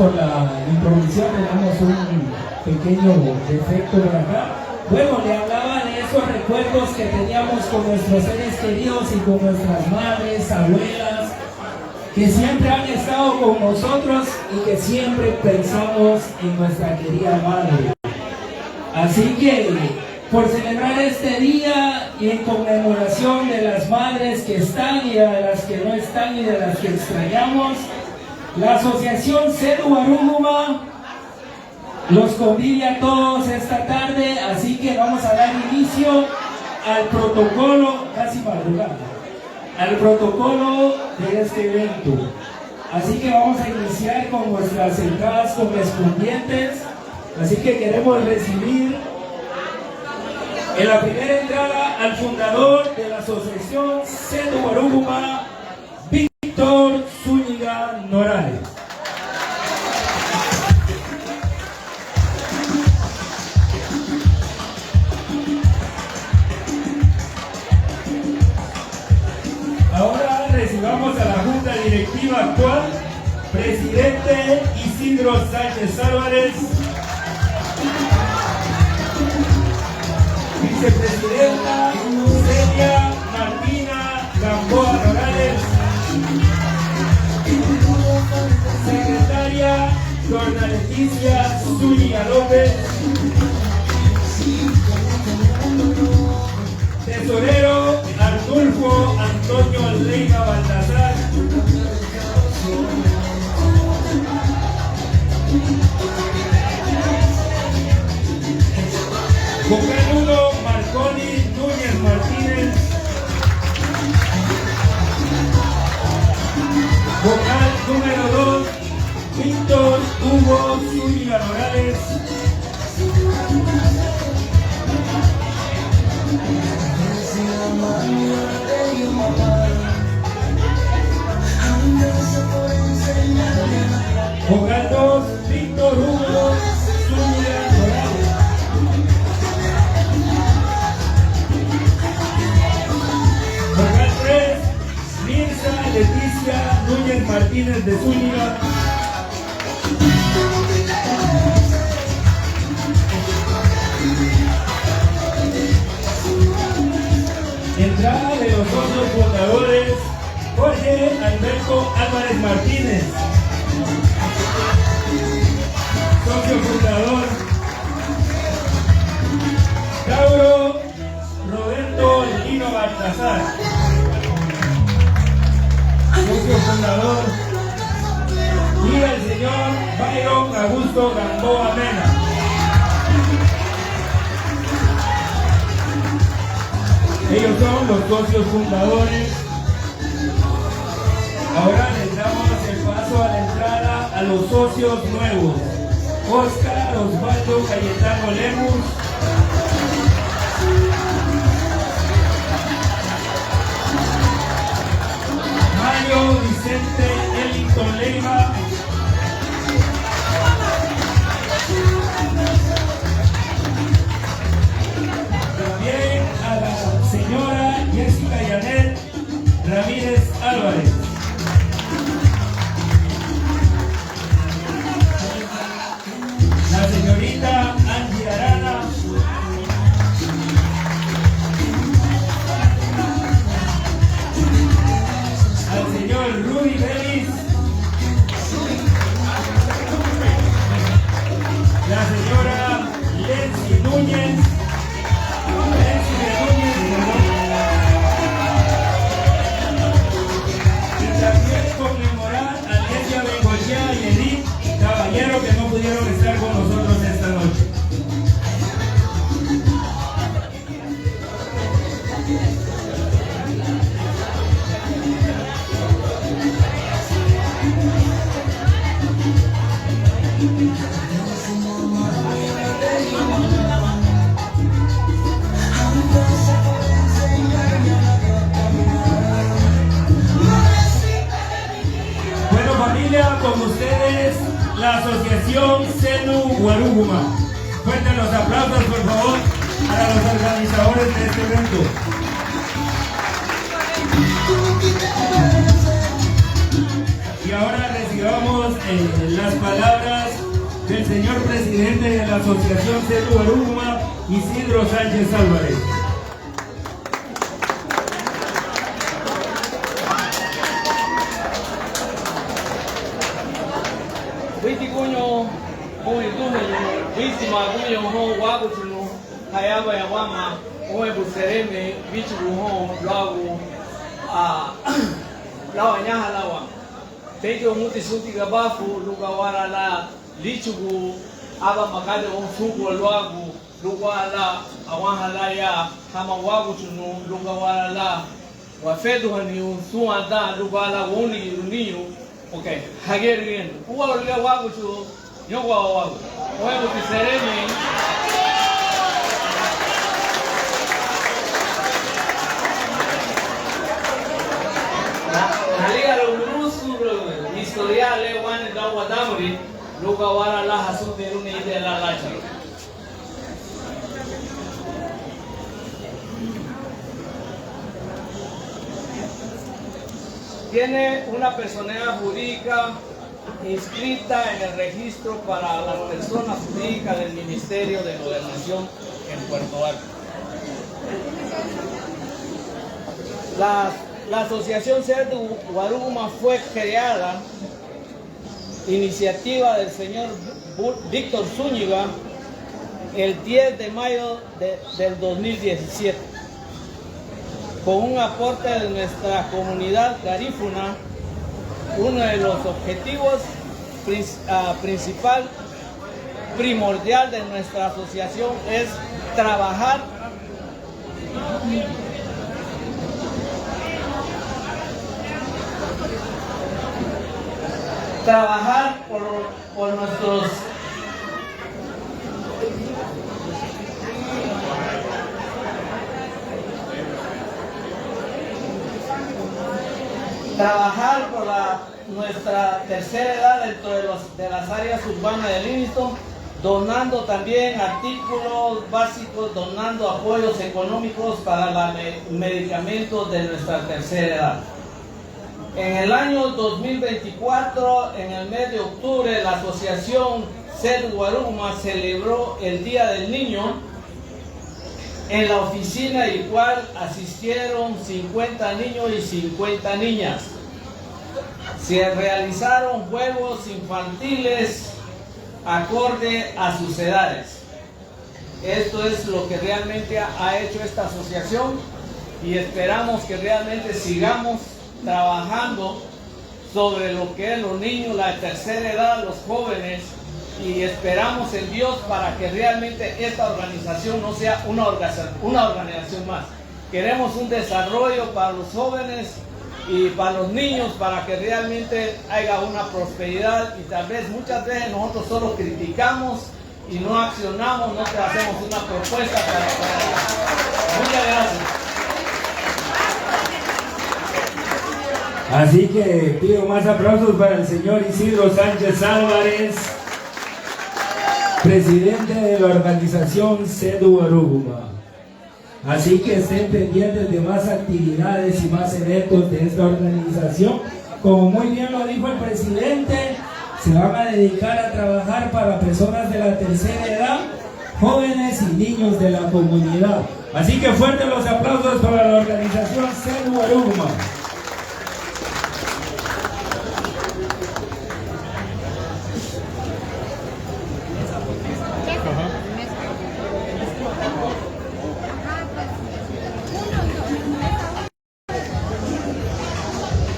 por la introducción, tenemos un pequeño defecto por acá. Bueno, le hablaba de esos recuerdos que teníamos con nuestros seres queridos y con nuestras madres, abuelas, que siempre han estado con nosotros y que siempre pensamos en nuestra querida madre. Así que, por celebrar este día y en conmemoración de las madres que están y de las que no están y de las que extrañamos, la Asociación Senu Warunguma los convive a todos esta tarde, así que vamos a dar inicio al protocolo, casi madrugada, al protocolo de este evento. Así que vamos a iniciar con nuestras entradas correspondientes, así que queremos recibir en la primera entrada al fundador de la Asociación Senu Warunguma, Víctor Zúñiga Norales. Ahora recibamos a la Junta Directiva actual, presidente Isidro Sánchez Álvarez, vicepresidenta Celia Martina Gamboa Morales, secretaria Dorna Leticia Zúñiga López, tesorero Arnulfo Antonio Leiva Baltazar, vocal 1 Marconi Núñez Martínez, vocal número 2 Víctor Hugo Zúñiga Morales, vocal 2 Víctor Hugo Zúñiga Morales, vocal 3 Mirza Leticia Núñez Martínez de Zúñiga, entrada de los socios fundadores Jorge Alberto Álvarez Martínez, socio fundador Tauro Roberto Lino Baltazar, socio fundador, y el señor Byron Augusto Gamboa Mena. Ellos son los socios fundadores. Ahora les damos el paso a la entrada a los socios nuevos. Oscar Osvaldo Cayetano Lemus, Mario Vicente Ellington Leiva, también a la señora Jessica Janet Ramírez Álvarez, la señorita Angie Arana, al señor Rudy Vélez, la señora Lency Núñez, y también conmemorar a Lesia Bengochea y Edith Caballero, que no pudieron estar con nosotros esta noche. Bueno, familia, con ustedes la Asociación Senu Warunguma. Fuertes los aplausos, por favor, para los organizadores de este evento. Y ahora recibamos las palabras del señor presidente de la Asociación CEDU Aruguma, Isidro Sánchez Álvarez. Witikuño, muy dulce, víctima, cuño, ho, guacuchuno, hayaba yawama, ho, busereme, bichuho, lago, lawa nyaha lawa. Tejo muti suti gabafu, lugawara la, lichugu, aba makade on sugu lagu, lugawala, awaha ya, hama wakuchuno, lugawara la, wafedu hani, suanda, lugawala woni, uniyo. Okay, hagerian. Uwa ulia wagu tu nyogwa wagu. Wewe ukiseremi Haliga lo urusu historia le wan da wadamri luka wala la hasu de rune ide la lachi. Tiene una personalidad jurídica inscrita en el registro para las personas jurídicas del Ministerio de Gobernación en Puerto Alto. La Asociación CEDU Aruguma fue creada, iniciativa del señor Víctor Zúñiga, el 10 de mayo del 2017. Con un aporte de nuestra comunidad garífuna. Uno de los objetivos primordial de nuestra asociación es trabajar por nuestros nuestra tercera edad dentro de las áreas urbanas de Livingston, donando también artículos básicos, donando apoyos económicos para los medicamentos de nuestra tercera edad. En el año 2024, en el mes de octubre, la Asociación CEDU Aruguma celebró el Día del Niño en la oficina, y cual asistieron 50 niños y 50 niñas. Se realizaron juegos infantiles acorde a sus edades. Esto es lo que realmente ha hecho esta asociación, y esperamos que realmente sigamos trabajando sobre lo que es los niños, la tercera edad, los jóvenes, y esperamos en Dios para que realmente esta organización no sea una organización más. Queremos un desarrollo para los jóvenes y para los niños, para que realmente haya una prosperidad, y tal vez muchas veces nosotros solo criticamos y no accionamos, no te hacemos una propuesta para. Muchas gracias. Así que pido más aplausos para el señor Isidro Sánchez Álvarez, presidente de la organización CEDU Aruguma. Así que estén pendientes de más actividades y más eventos de esta organización. Como muy bien lo dijo el presidente, se van a dedicar a trabajar para personas de la tercera edad, jóvenes y niños de la comunidad. Así que fuertes los aplausos para la organización CEDU Aruguma.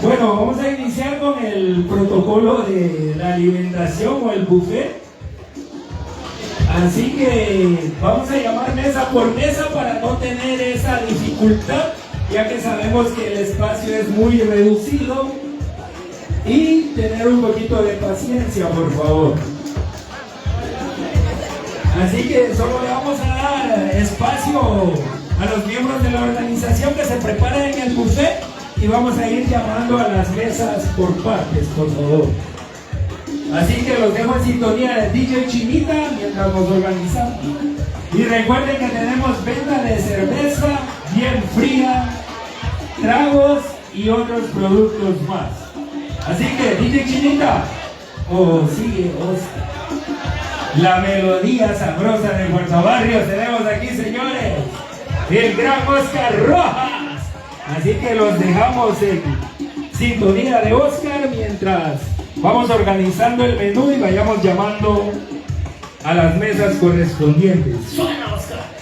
Bueno, vamos a iniciar con el protocolo de la alimentación o el buffet. Así que vamos a llamar mesa por mesa para no tener esa dificultad, ya que sabemos que el espacio es muy reducido, y tener un poquito de paciencia, por favor. Así que solo le vamos a dar espacio a los miembros de la organización que se preparen en el buffet, y vamos a ir llamando a las mesas por partes, por favor. Así que los dejo en sintonía de DJ Chinita mientras nos organizamos. Y recuerden que tenemos venta de cerveza bien fría, tragos y otros productos más. Así que DJ Chinita, o sigue Oscar. La melodía sabrosa de Puerto Barrio tenemos aquí, señores, el gran Oscar Rojas. Así que los dejamos en sintonía de Oscar mientras vamos organizando el menú y vayamos llamando a las mesas correspondientes. ¡Suena, Oscar!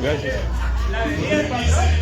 Gracias.